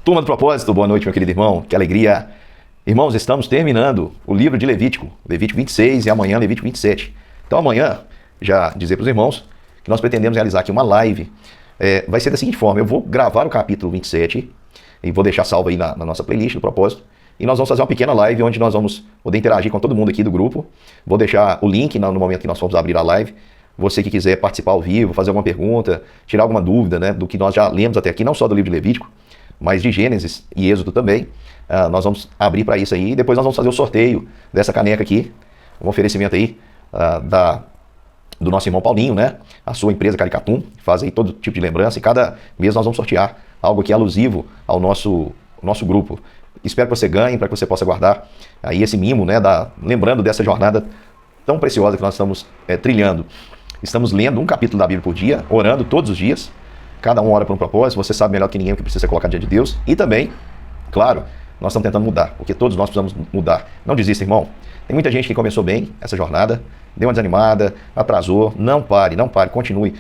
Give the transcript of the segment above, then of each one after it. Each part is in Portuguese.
Turma do Propósito, boa noite, meu querido irmão, que alegria. Irmãos, estamos terminando o livro de Levítico, Levítico 26 e amanhã Levítico 27. Então amanhã, já dizer para os irmãos que nós pretendemos realizar aqui uma live. Vai ser da seguinte forma, eu vou gravar o capítulo 27 e vou deixar salvo aí na nossa playlist do Propósito. E nós vamos fazer uma pequena live onde nós vamos poder interagir com todo mundo aqui do grupo. Vou deixar o link no momento que nós formos abrir a live. Você que quiser participar ao vivo, fazer alguma pergunta, tirar alguma dúvida, né, do que nós já lemos até aqui, não só do livro de Levítico, mas de Gênesis e Êxodo também. Nós vamos abrir para isso aí e depois nós vamos fazer o sorteio dessa caneca aqui, um oferecimento aí do nosso irmão Paulinho, né? A sua empresa Caricatum, faz aí todo tipo de lembrança e cada mês nós vamos sortear algo aqui alusivo ao nosso grupo. Espero que você ganhe, para que você possa guardar aí esse mimo, né? Lembrando dessa jornada tão preciosa que nós estamos trilhando. Estamos lendo um capítulo da Bíblia por dia, orando todos os dias, cada um ora para um propósito, você sabe melhor que ninguém o que precisa ser colocado diante de Deus. E também, claro, nós estamos tentando mudar, porque todos nós precisamos mudar. Não desista, irmão. Tem muita gente que começou bem essa jornada, deu uma desanimada, atrasou. Não pare, continue.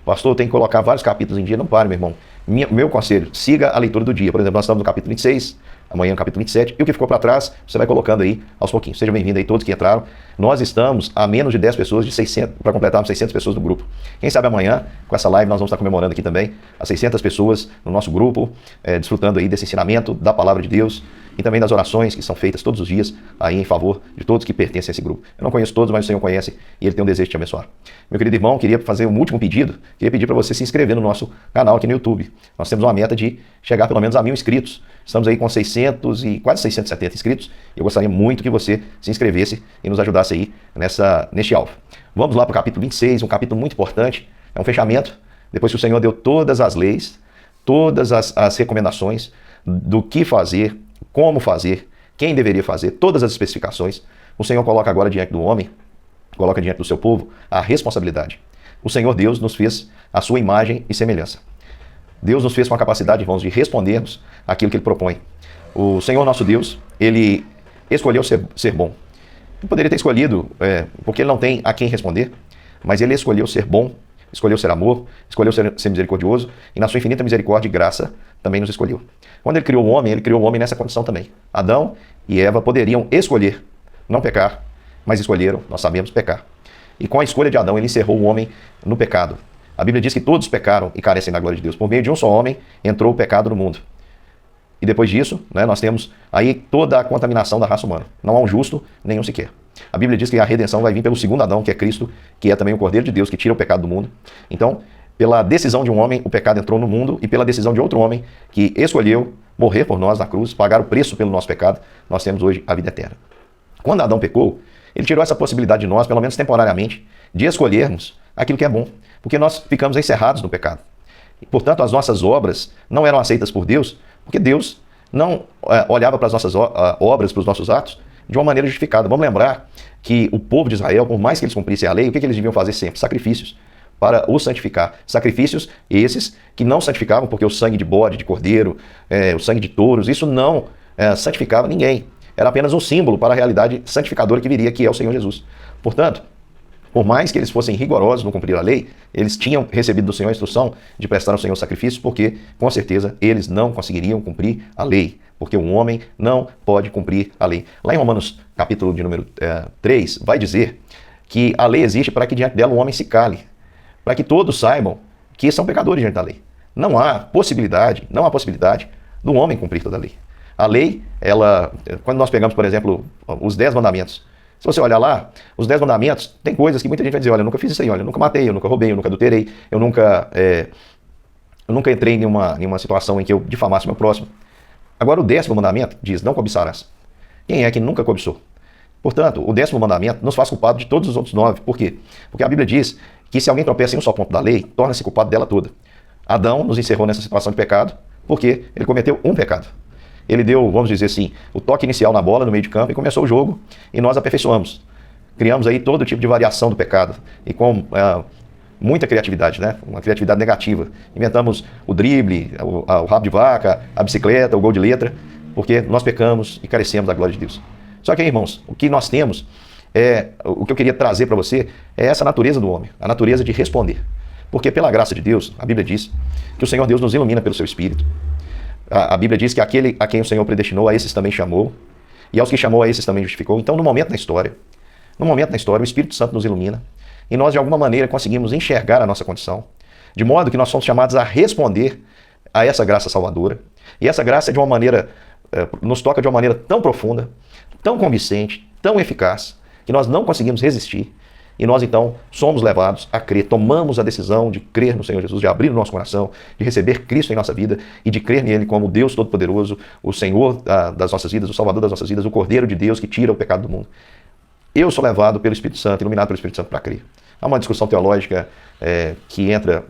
Pastor, tem que colocar vários capítulos em dia. Não pare, meu irmão. Meu conselho, siga a leitura do dia. Por exemplo, nós estamos no capítulo 26, amanhã no capítulo 27, e o que ficou para trás, você vai colocando aí aos pouquinhos. Sejam bem-vindos aí todos que entraram. Nós estamos a menos de 10 pessoas, de 600, para completarmos 600 pessoas no grupo. Quem sabe amanhã, com essa live, nós vamos estar comemorando aqui também as 600 pessoas no nosso grupo, desfrutando aí desse ensinamento da palavra de Deus e também das orações que são feitas todos os dias aí em favor de todos que pertencem a esse grupo. Eu não conheço todos, mas o Senhor conhece e Ele tem um desejo de te abençoar. Meu querido irmão, queria fazer um último pedido, queria pedir para você se inscrever no nosso canal aqui no YouTube. Nós temos uma meta de chegar pelo menos a 1000 inscritos. Estamos aí com 600 e quase 670 inscritos. Eu gostaria muito que você se inscrevesse e nos ajudasse aí neste alvo. Vamos lá para o capítulo 26, um capítulo muito importante. É um fechamento. Depois que o Senhor deu todas as leis, todas as recomendações do que fazer, como fazer, quem deveria fazer, todas as especificações, o Senhor coloca agora diante do homem, coloca diante do seu povo a responsabilidade. O Senhor Deus nos fez a sua imagem e semelhança. Deus nos fez com a capacidade, irmãos, de respondermos aquilo que Ele propõe. O Senhor nosso Deus, Ele escolheu ser bom. Ele poderia ter escolhido, porque Ele não tem a quem responder, mas Ele escolheu ser bom, escolheu ser amor, escolheu ser misericordioso, e na sua infinita misericórdia e graça também nos escolheu. Quando Ele criou o homem nessa condição também. Adão e Eva poderiam escolher não pecar, mas escolheram, nós sabemos, pecar. E com a escolha de Adão, Ele encerrou o homem no pecado. A Bíblia diz que todos pecaram e carecem da glória de Deus. Por meio de um só homem entrou o pecado no mundo. E depois disso, nós temos aí toda a contaminação da raça humana. Não há um justo, nenhum sequer. A Bíblia diz que a redenção vai vir pelo segundo Adão, que é Cristo, que é também o Cordeiro de Deus, que tira o pecado do mundo. Então, pela decisão de um homem, o pecado entrou no mundo, e pela decisão de outro homem, que escolheu morrer por nós na cruz, pagar o preço pelo nosso pecado, nós temos hoje a vida eterna. Quando Adão pecou, ele tirou essa possibilidade de nós, pelo menos temporariamente, de escolhermos aquilo que é bom, porque nós ficamos encerrados no pecado. E, portanto, as nossas obras não eram aceitas por Deus, porque Deus não olhava para as nossas obras, para os nossos atos, de uma maneira justificada. Vamos lembrar que o povo de Israel, por mais que eles cumprissem a lei, o que eles deviam fazer sempre? Sacrifícios para o santificar. Sacrifícios esses que não santificavam, porque o sangue de bode, de cordeiro, o sangue de touros, isso não santificava ninguém. Era apenas um símbolo para a realidade santificadora que viria, que é o Senhor Jesus. Portanto, por mais que eles fossem rigorosos no cumprir a lei, eles tinham recebido do Senhor a instrução de prestar ao Senhor sacrifícios, porque, com certeza, eles não conseguiriam cumprir a lei, porque um homem não pode cumprir a lei. Lá em Romanos, capítulo de número 3, vai dizer que a lei existe para que diante dela o homem se cale, para que todos saibam que são pecadores diante da lei. Não há possibilidade do homem cumprir toda a lei. A lei, quando nós pegamos, por exemplo, os 10 mandamentos, se você olhar lá, os 10 mandamentos, tem coisas que muita gente vai dizer, olha, eu nunca fiz isso aí, olha, eu nunca matei, eu nunca roubei, eu nunca adulterei, eu nunca entrei em nenhuma situação em que eu difamasse meu próximo. Agora o 10º mandamento diz, não cobiçarás. Quem é que nunca cobiçou? Portanto, o 10º mandamento nos faz culpado de todos os outros 9. Por quê? Porque a Bíblia diz que se alguém tropeça em um só ponto da lei, torna-se culpado dela toda. Adão nos encerrou nessa situação de pecado, porque ele cometeu um pecado. Ele deu, vamos dizer assim, o toque inicial na bola no meio de campo e começou o jogo e nós aperfeiçoamos. Criamos aí todo tipo de variação do pecado e com muita criatividade, né? Uma criatividade negativa. Inventamos o drible, o rabo de vaca, a bicicleta, o gol de letra, porque nós pecamos e carecemos da glória de Deus. Só que, irmãos, o que nós temos o que eu queria trazer para você é essa natureza do homem, a natureza de responder. Porque pela graça de Deus, a Bíblia diz que o Senhor Deus nos ilumina pelo seu Espírito. A Bíblia diz que aquele a quem o Senhor predestinou, a esses também chamou. E aos que chamou, a esses também justificou. Então, no momento na história, o Espírito Santo nos ilumina. E nós, de alguma maneira, conseguimos enxergar a nossa condição. De modo que nós somos chamados a responder a essa graça salvadora. E essa graça, de uma maneira, nos toca de uma maneira tão profunda, tão convincente, tão eficaz, que nós não conseguimos resistir. E nós, então, somos levados a crer, tomamos a decisão de crer no Senhor Jesus, de abrir o nosso coração, de receber Cristo em nossa vida e de crer nele como Deus Todo-Poderoso, o Senhor das nossas vidas, o Salvador das nossas vidas, o Cordeiro de Deus que tira o pecado do mundo. Eu sou levado pelo Espírito Santo, iluminado pelo Espírito Santo para crer. Há uma discussão teológica que entra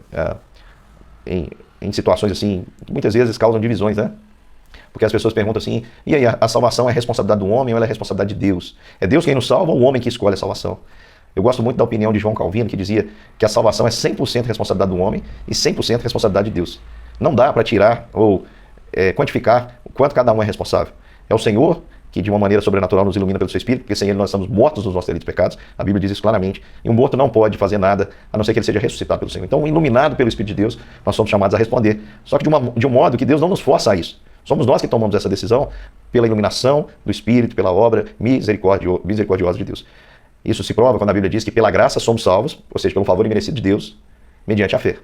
em situações assim, que muitas vezes causam divisões, né? Porque as pessoas perguntam assim, e aí, a salvação é responsabilidade do homem ou ela é responsabilidade de Deus? É Deus quem nos salva ou o homem que escolhe a salvação? Eu gosto muito da opinião de João Calvino, que dizia que a salvação é 100% responsabilidade do homem e 100% responsabilidade de Deus. Não dá para tirar ou quantificar o quanto cada um é responsável. É o Senhor que de uma maneira sobrenatural nos ilumina pelo seu Espírito, porque sem ele nós estamos mortos nos nossos delitos e pecados. A Bíblia diz isso claramente. E um morto não pode fazer nada, a não ser que ele seja ressuscitado pelo Senhor. Então, iluminado pelo Espírito de Deus, nós somos chamados a responder. Só que de um modo que Deus não nos força a isso. Somos nós que tomamos essa decisão pela iluminação do Espírito, pela obra misericordiosa de Deus. Isso se prova quando a Bíblia diz que pela graça somos salvos, ou seja, pelo favor imerecido de Deus, mediante a fé.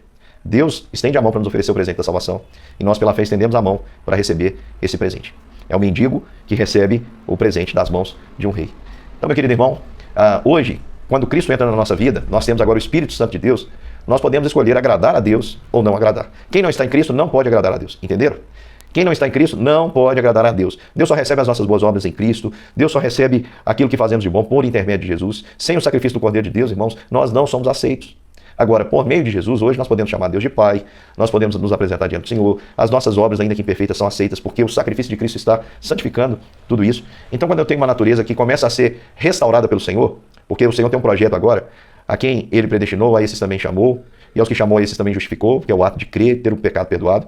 Deus estende a mão para nos oferecer o presente da salvação, e nós pela fé estendemos a mão para receber esse presente. É o mendigo que recebe o presente das mãos de um rei. Então, meu querido irmão, hoje, quando Cristo entra na nossa vida, nós temos agora o Espírito Santo de Deus, nós podemos escolher agradar a Deus ou não agradar. Quem não está em Cristo não pode agradar a Deus, entenderam? Quem não está em Cristo não pode agradar a Deus. Deus só recebe as nossas boas obras em Cristo. Deus só recebe aquilo que fazemos de bom por intermédio de Jesus. Sem o sacrifício do Cordeiro de Deus, irmãos, nós não somos aceitos. Agora, por meio de Jesus, hoje nós podemos chamar Deus de Pai, nós podemos nos apresentar diante do Senhor, as nossas obras, ainda que imperfeitas, são aceitas, porque o sacrifício de Cristo está santificando tudo isso. Então, quando eu tenho uma natureza que começa a ser restaurada pelo Senhor, porque o Senhor tem um projeto agora, a quem Ele predestinou, a esses também chamou, e aos que chamou, a esses também justificou, que é o ato de crer, ter o pecado perdoado.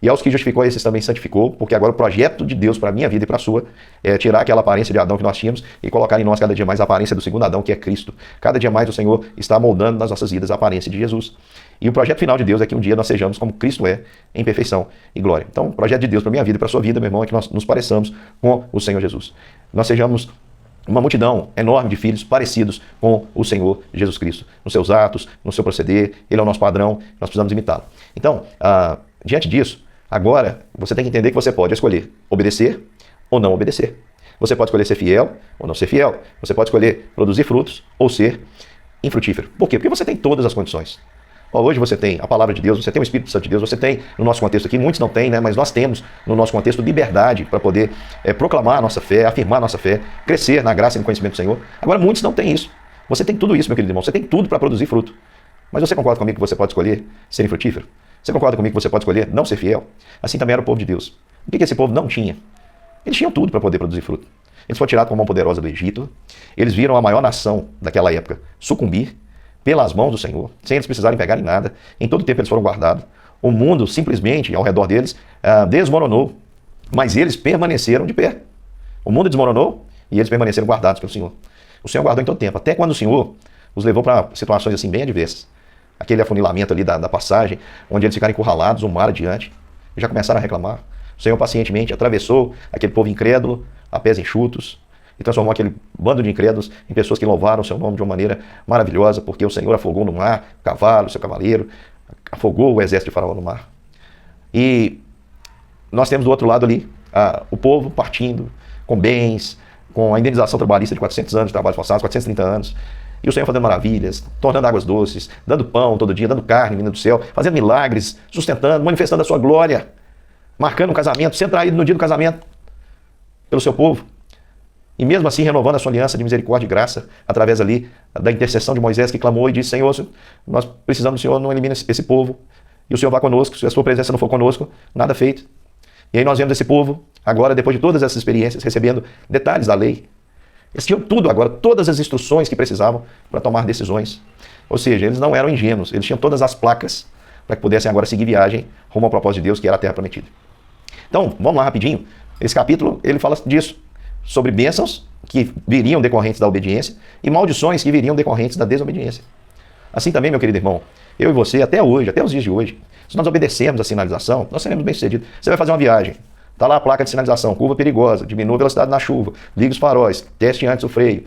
E aos que justificou, esses também santificou, porque agora o projeto de Deus para a minha vida e para a sua é tirar aquela aparência de Adão que nós tínhamos e colocar em nós cada dia mais a aparência do segundo Adão, que é Cristo. Cada dia mais o Senhor está moldando nas nossas vidas a aparência de Jesus. E o projeto final de Deus é que um dia nós sejamos como Cristo é, em perfeição e glória. Então, o projeto de Deus para a minha vida e para a sua vida, meu irmão, é que nós nos pareçamos com o Senhor Jesus. Nós sejamos uma multidão enorme de filhos parecidos com o Senhor Jesus Cristo. Nos seus atos, no seu proceder, Ele é o nosso padrão, nós precisamos imitá-lo. Então, diante disso, agora, você tem que entender que você pode escolher obedecer ou não obedecer. Você pode escolher ser fiel ou não ser fiel. Você pode escolher produzir frutos ou ser infrutífero. Por quê? Porque você tem todas as condições. Hoje você tem a palavra de Deus, você tem o Espírito Santo de Deus, você tem, no nosso contexto aqui, muitos não têm, né? Mas nós temos, no nosso contexto, liberdade para poder proclamar a nossa fé, afirmar a nossa fé, crescer na graça e no conhecimento do Senhor. Agora, muitos não têm isso. Você tem tudo isso, meu querido irmão. Você tem tudo para produzir fruto. Mas você concorda comigo que você pode escolher ser infrutífero? Você concorda comigo que você pode escolher não ser fiel? Assim também era o povo de Deus. O que esse povo não tinha? Eles tinham tudo para poder produzir fruto. Eles foram tirados com a mão poderosa do Egito. Eles viram a maior nação daquela época sucumbir pelas mãos do Senhor, sem eles precisarem pegar em nada. Em todo tempo eles foram guardados. O mundo simplesmente, ao redor deles, desmoronou. Mas eles permaneceram de pé. O mundo desmoronou e eles permaneceram guardados pelo Senhor. O Senhor guardou em todo tempo, até quando o Senhor os levou para situações assim bem adversas. Aquele afunilamento ali da passagem, onde eles ficaram encurralados, um mar adiante, e já começaram a reclamar. O Senhor pacientemente atravessou aquele povo incrédulo, a pés enxutos, e transformou aquele bando de incrédulos em pessoas que louvaram o seu nome de uma maneira maravilhosa, porque o Senhor afogou no mar o cavalo, o seu cavaleiro, afogou o exército de Faraó no mar. E nós temos do outro lado ali o povo partindo com bens, com a indenização trabalhista de 400 anos de trabalho forçado, 430 anos, e o Senhor fazendo maravilhas, tornando águas doces, dando pão todo dia, dando carne vindo do céu, fazendo milagres, sustentando, manifestando a sua glória, marcando um casamento, sendo traído no dia do casamento pelo seu povo. E mesmo assim renovando a sua aliança de misericórdia e graça, através ali da intercessão de Moisés, que clamou e disse: Senhor, nós precisamos do Senhor, não elimine esse povo, e o Senhor vá conosco, se a sua presença não for conosco, nada feito. E aí nós vemos esse povo, agora, depois de todas essas experiências, recebendo detalhes da lei. Eles tinham tudo agora, todas as instruções que precisavam para tomar decisões. Ou seja, eles não eram ingênuos, eles tinham todas as placas para que pudessem agora seguir viagem rumo ao propósito de Deus, que era a terra prometida. Então, vamos lá rapidinho. Esse capítulo, ele fala disso, sobre bênçãos que viriam decorrentes da obediência e maldições que viriam decorrentes da desobediência. Assim também, meu querido irmão, eu e você, até hoje, até os dias de hoje, se nós obedecermos a sinalização, nós seremos bem-sucedidos. Você vai fazer uma viagem, está lá a placa de sinalização, curva perigosa, diminua a velocidade na chuva, liga os faróis, teste antes o freio,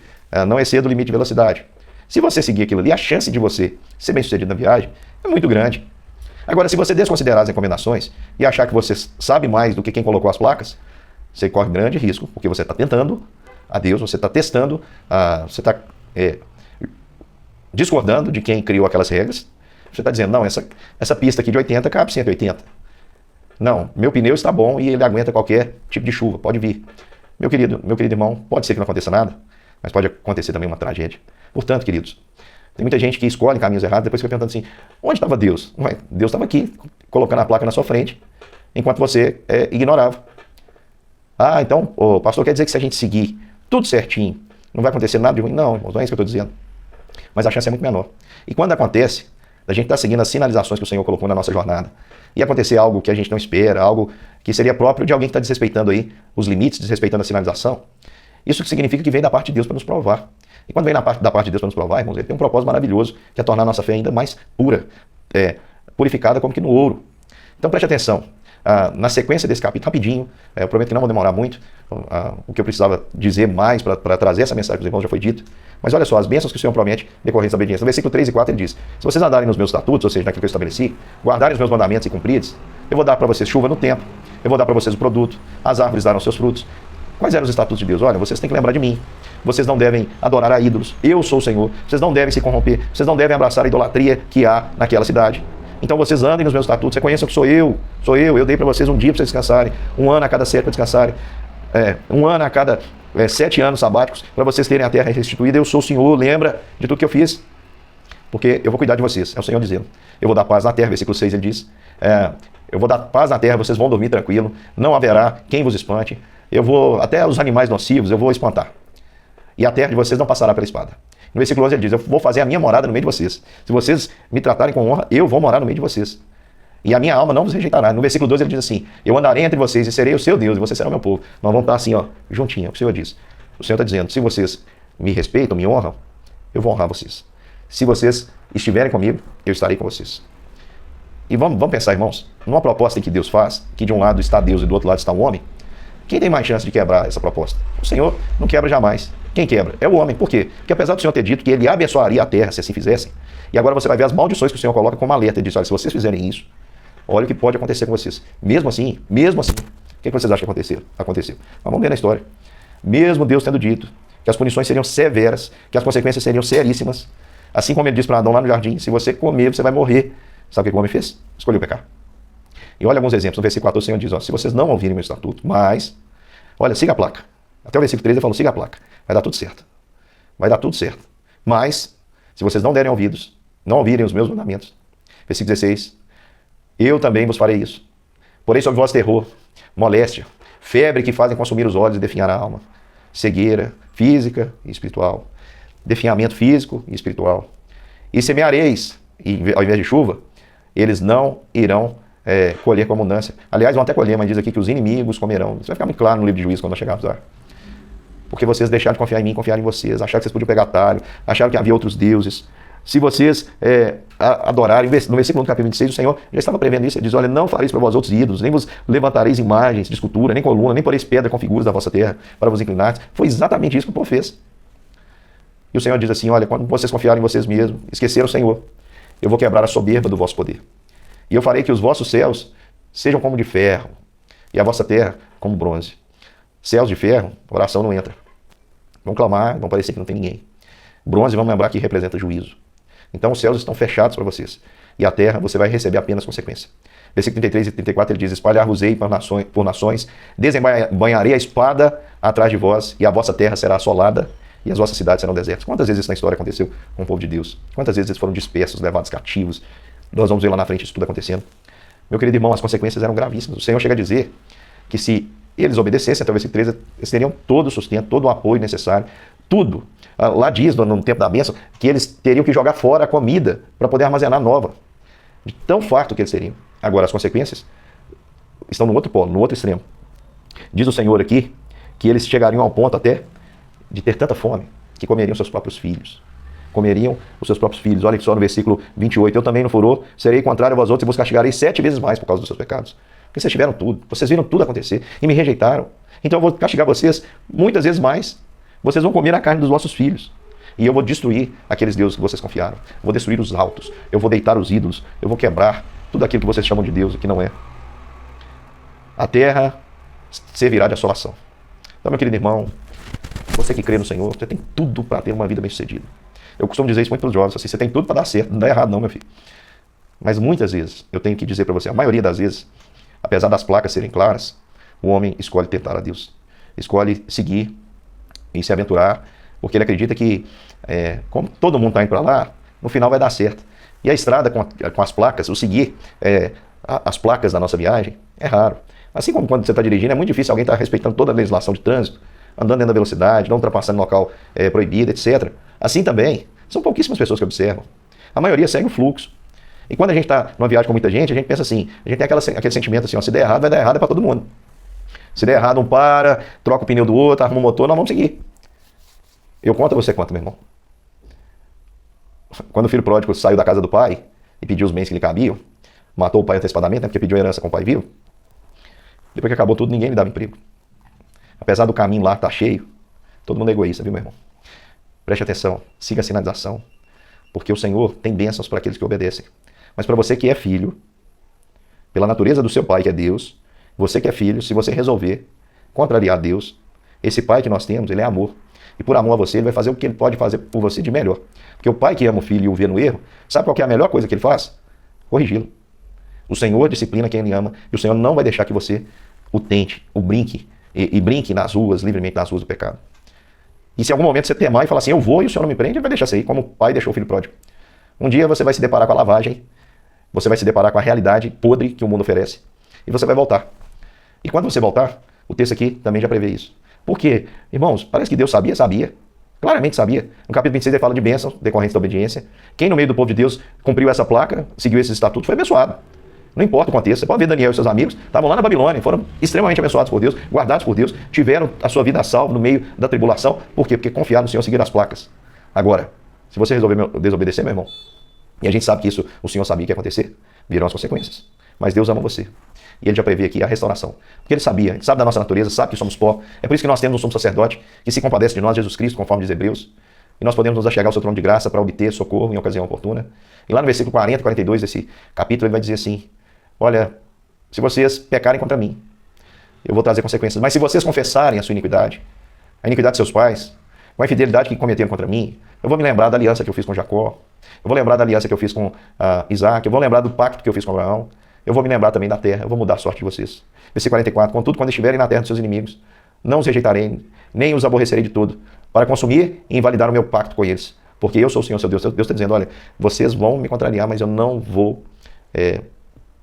não exceda o limite de velocidade. Se você seguir aquilo ali, a chance de você ser bem-sucedido na viagem é muito grande. Agora, se você desconsiderar as recomendações e achar que você sabe mais do que quem colocou as placas, você corre grande risco, porque você está tentando a Deus, você está testando, você está discordando de quem criou aquelas regras. Você está dizendo, não, essa pista aqui de 80 cabe 180. Não, meu pneu está bom e ele aguenta qualquer tipo de chuva, pode vir. Meu querido irmão, pode ser que não aconteça nada, mas pode acontecer também uma tragédia. Portanto, queridos, tem muita gente que escolhe caminhos errados, depois fica perguntando assim, onde estava Deus? Ué, Deus estava aqui, colocando a placa na sua frente, enquanto você ignorava. Então, o pastor quer dizer que se a gente seguir tudo certinho, não vai acontecer nada de ruim? Não, irmãos, não é isso que eu estou dizendo. Mas a chance é muito menor. E quando acontece, a gente está seguindo as sinalizações que o Senhor colocou na nossa jornada, e acontecer algo que a gente não espera, algo que seria próprio de alguém que está desrespeitando aí os limites, desrespeitando a sinalização, isso significa que vem da parte de Deus para nos provar. E quando vem da parte de Deus para nos provar, irmãos, ele tem um propósito maravilhoso, que é tornar a nossa fé ainda mais pura, purificada como que no ouro. Então preste atenção. Na sequência desse capítulo, rapidinho, eu prometo que não vou demorar muito, o que eu precisava dizer mais para trazer essa mensagem para os irmãos já foi dito, mas olha só, as bênçãos que o Senhor promete decorrentes da obediência. No versículo 3 e 4 ele diz, se vocês andarem nos meus estatutos, ou seja, naquilo que eu estabeleci, guardarem os meus mandamentos e cumprirem, eu vou dar para vocês chuva no tempo, eu vou dar para vocês o produto, as árvores darão seus frutos. Quais eram os estatutos de Deus? Olha, vocês têm que lembrar de mim, vocês não devem adorar a ídolos, eu sou o Senhor, vocês não devem se corromper, vocês não devem abraçar a idolatria que há naquela cidade. Então vocês andem nos meus estatutos, reconheçam que sou eu dei para vocês um dia para vocês descansarem, um ano a cada 7 para descansarem, um ano a cada 7 anos sabáticos, para vocês terem a terra restituída, eu sou o Senhor, lembra de tudo que eu fiz, porque eu vou cuidar de vocês, é o Senhor dizendo, eu vou dar paz na terra, versículo 6 ele diz, eu vou dar paz na terra, vocês vão dormir tranquilo, não haverá quem vos espante, até os animais nocivos eu vou espantar, e a terra de vocês não passará pela espada. No versículo 11 ele diz, eu vou fazer a minha morada no meio de vocês. Se vocês me tratarem com honra, eu vou morar no meio de vocês. E a minha alma não vos rejeitará. No versículo 12 ele diz assim, eu andarei entre vocês e serei o seu Deus, e vocês serão meu povo. Nós vamos estar assim, juntinho, é o que o Senhor diz. O Senhor está dizendo, se vocês me respeitam, me honram, eu vou honrar vocês. Se vocês estiverem comigo, eu estarei com vocês. E vamos pensar, irmãos, numa proposta que Deus faz, que de um lado está Deus e do outro lado está o homem, quem tem mais chance de quebrar essa proposta? O Senhor não quebra jamais. Quem quebra? É o homem. Por quê? Porque apesar do Senhor ter dito que ele abençoaria a terra se assim fizessem, e agora você vai ver as maldições que o Senhor coloca como alerta. Ele diz, olha, se vocês fizerem isso, olha o que pode acontecer com vocês. Mesmo assim, o que vocês acham que aconteceu? Mas vamos ver na história. Mesmo Deus tendo dito que as punições seriam severas, que as consequências seriam seríssimas, assim como ele disse para Adão lá no jardim, se você comer, você vai morrer. Sabe o que o homem fez? Escolheu pecar. E olha alguns exemplos. No versículo 14 o Senhor diz, se vocês não ouvirem meu estatuto, mas, olha, siga a placa. Até o versículo 13 ele falou, siga a placa. Vai dar tudo certo. Vai dar tudo certo. Mas, se vocês não derem ouvidos, não ouvirem os meus mandamentos, versículo 16, eu também vos farei isso. Porém sobre vós terror, moléstia, febre que fazem consumir os olhos e definhar a alma, cegueira física e espiritual, definhamento físico e espiritual. E semeareis, e ao invés de chuva, eles não irão colher com abundância. Aliás, vão até colher, mas diz aqui que os inimigos comerão. Isso vai ficar muito claro no livro de Juízes quando nós chegarmos lá. Porque vocês deixaram de confiar em mim, confiaram em vocês, acharam que vocês podiam pegar atalho, acharam que havia outros deuses. Se vocês adorarem, no versículo 1 do capítulo 26, o Senhor já estava prevendo isso. Ele diz, olha, não fareis para vós outros ídolos, nem vos levantareis imagens de escultura, nem coluna, nem poreis pedra com figuras da vossa terra, para vos inclinar. Foi exatamente isso que o povo fez. E o Senhor diz assim, olha, quando vocês confiarem em vocês mesmos, esqueceram o Senhor, eu vou quebrar a soberba do vosso poder. E eu farei que os vossos céus sejam como de ferro, e a vossa terra como bronze. Céus de ferro, oração não entra. Vão clamar, vão parecer que não tem ninguém. Bronze, vamos lembrar que representa juízo. Então os céus estão fechados para vocês. E a terra você vai receber apenas consequência. Versículo 33 e 34 ele diz, espalhar-vos-ei por nações, desembanharei a espada atrás de vós, e a vossa terra será assolada, e as vossas cidades serão desertas. Quantas vezes isso na história aconteceu com o povo de Deus? Quantas vezes eles foram dispersos, levados cativos? Nós vamos ver lá na frente isso tudo acontecendo. Meu querido irmão, as consequências eram gravíssimas. O Senhor chega a dizer que se eles obedecessem até o versículo 13, eles teriam todo o sustento, todo o apoio necessário, tudo. Lá diz, no tempo da bênção, que eles teriam que jogar fora a comida para poder armazenar nova. De tão farto que eles seriam. Agora, as consequências estão no outro polo, no outro extremo. Diz o Senhor aqui que eles chegariam ao ponto até de ter tanta fome que comeriam seus próprios filhos. comeriam os seus próprios filhos. Olha só no versículo 28, eu também no furor serei contrário a vós outros e vos castigarei 7 vezes mais por causa dos seus pecados. Porque vocês tiveram tudo, vocês viram tudo acontecer e me rejeitaram. Então eu vou castigar vocês muitas vezes mais. Vocês vão comer a carne dos vossos filhos. E eu vou destruir aqueles deuses que vocês confiaram. Vou destruir os altos. Eu vou deitar os ídolos. Eu vou quebrar tudo aquilo que vocês chamam de Deus e que não é. A terra servirá de assolação. Então, meu querido irmão, você que crê no Senhor, você tem tudo para ter uma vida bem-sucedida. Eu costumo dizer isso muito para os jovens, assim, você tem tudo para dar certo, não dá errado não, meu filho. Mas muitas vezes, eu tenho que dizer para você, a maioria das vezes, apesar das placas serem claras, o homem escolhe tentar a Deus. Escolhe seguir e se aventurar, porque ele acredita que, como todo mundo está indo para lá, no final vai dar certo. E a estrada com as placas, o seguir as placas da nossa viagem, é raro. Assim como quando você está dirigindo, é muito difícil alguém estar respeitando toda a legislação de trânsito, andando dentro da velocidade, não ultrapassando em local proibido, etc. Assim também, são pouquíssimas pessoas que observam. A maioria segue o fluxo. E quando a gente está numa viagem com muita gente, a gente pensa assim, a gente tem aquele sentimento assim, ó, se der errado, vai dar errado, é para todo mundo. Se der errado, um para, troca o pneu do outro, arruma o motor, nós vamos seguir. Eu conto, você conta, meu irmão. Quando o filho pródigo saiu da casa do pai e pediu os bens que lhe cabiam, matou o pai antecipadamente, né, porque pediu herança com o pai vivo, depois que acabou tudo, ninguém lhe dava emprego. Apesar do caminho lá estar cheio, todo mundo é egoísta, viu, meu irmão? Preste atenção, siga a sinalização, porque o Senhor tem bênçãos para aqueles que obedecem. Mas para você que é filho, pela natureza do seu pai, que é Deus, você que é filho, se você resolver contrariar Deus, esse pai que nós temos, ele é amor. E por amor a você, ele vai fazer o que ele pode fazer por você de melhor. Porque o pai que ama o filho e o vê no erro, sabe qual que é a melhor coisa que ele faz? Corrigi-lo. O Senhor disciplina quem ele ama, e o Senhor não vai deixar que você o tente, o brinque, e brinque nas ruas, livremente nas ruas do pecado. E se em algum momento você temar e falar assim, eu vou e o Senhor não me prende, ele vai deixar você ir, como o pai deixou o filho pródigo. Um dia você vai se deparar com a lavagem, você vai se deparar com a realidade podre que o mundo oferece, e você vai voltar. E quando você voltar, o texto aqui também já prevê isso. Por quê? Irmãos, parece que Deus sabia, sabia. Claramente sabia. No capítulo 26 ele fala de bênçãos decorrentes da obediência. Quem no meio do povo de Deus cumpriu essa placa, seguiu esses estatutos, foi abençoado. Não importa o contexto. Você pode ver Daniel e seus amigos, estavam lá na Babilônia, foram extremamente abençoados por Deus, guardados por Deus, tiveram a sua vida a salvo no meio da tribulação. Por quê? Porque confiaram no Senhor, seguiram as placas. Agora, se você resolver desobedecer, meu irmão, e a gente sabe que isso o Senhor sabia que ia acontecer, virão as consequências. Mas Deus ama você. E ele já prevê aqui a restauração. Porque ele sabia, ele sabe da nossa natureza, sabe que somos pó. É por isso que nós temos um sumo sacerdote que se compadece de nós, Jesus Cristo, conforme diz Hebreus. E nós podemos nos achegar ao seu trono de graça para obter socorro em ocasião oportuna. E lá no versículo 40 e 42 desse capítulo, ele vai dizer assim, olha, se vocês pecarem contra mim, eu vou trazer consequências. Mas se vocês confessarem a sua iniquidade, a iniquidade de seus pais, com a infidelidade que cometeram contra mim, eu vou me lembrar da aliança que eu fiz com Jacó, eu vou lembrar da aliança que eu fiz com Isaac, eu vou lembrar do pacto que eu fiz com Abraão, eu vou me lembrar também da terra, eu vou mudar a sorte de vocês. Versículo 44, contudo, quando estiverem na terra dos seus inimigos, não os rejeitarei, nem os aborrecerei de todo, para consumir e invalidar o meu pacto com eles. Porque eu sou o Senhor, seu Deus. Deus está dizendo, olha, vocês vão me contrariar, mas eu não vou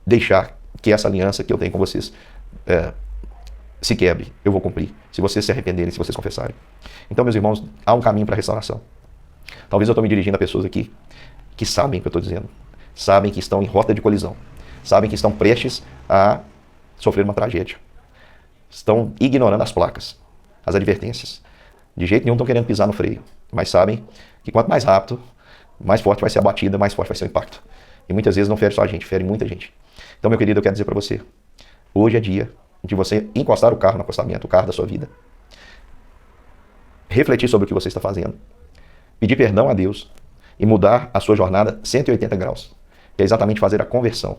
deixar que essa aliança que eu tenho com vocês se quebre. Eu vou cumprir, se vocês se arrependerem, se vocês confessarem. Então, meus irmãos, há um caminho para a restauração. Talvez eu estou me dirigindo a pessoas aqui que sabem o que eu estou dizendo, sabem que estão em rota de colisão, sabem que estão prestes a sofrer uma tragédia. Estão ignorando as placas, as advertências. De jeito nenhum estão querendo pisar no freio, mas sabem que quanto mais rápido, mais forte vai ser a batida, mais forte vai ser o impacto. E muitas vezes não fere só a gente, fere muita gente. Então, meu querido, eu quero dizer para você, hoje é dia de você encostar o carro no acostamento, o carro da sua vida, refletir sobre o que você está fazendo, pedir perdão a Deus e mudar a sua jornada 180 graus, que é exatamente fazer a conversão.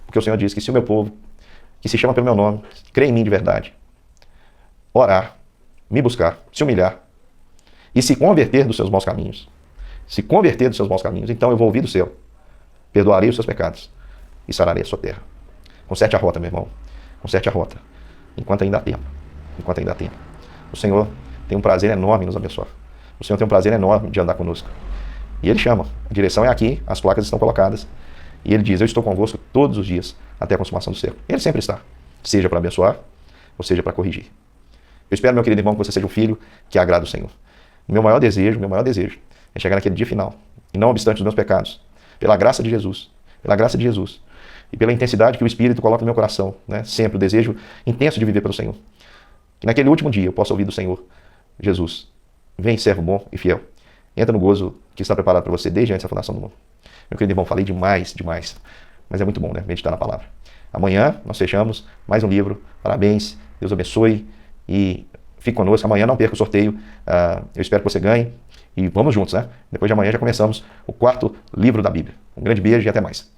Porque o Senhor diz que se o meu povo, que se chama pelo meu nome, crê em mim de verdade, orar, me buscar, se humilhar e se converter dos seus maus caminhos, então eu vou ouvir do céu, perdoarei os seus pecados e sararei a sua terra. Conserte a rota, meu irmão, conserte a rota, enquanto ainda há tempo, O Senhor tem um prazer enorme em nos abençoar. O Senhor tem um prazer enorme de andar conosco. E Ele chama, a direção é aqui, as placas estão colocadas. E Ele diz, eu estou convosco todos os dias, até a consumação do século. Ele sempre está, seja para abençoar, ou seja para corrigir. Eu espero, meu querido irmão, que você seja um filho que agrada o Senhor. O meu maior desejo é chegar naquele dia final, e não obstante os meus pecados, pela graça de Jesus, e pela intensidade que o Espírito coloca no meu coração, né? Sempre o desejo intenso de viver pelo Senhor. Que naquele último dia eu possa ouvir do Senhor, Jesus, vem servo bom e fiel, Entra no gozo que está preparado para você desde antes da fundação do mundo. Meu querido irmão, falei demais, mas é muito bom, né? Meditar na palavra. Amanhã nós fechamos mais um livro. Parabéns, Deus abençoe e fique conosco. Amanhã não perca o sorteio. Eu espero que você ganhe e vamos juntos, né? Depois de amanhã já começamos o 4º livro da Bíblia. Um grande beijo e até mais.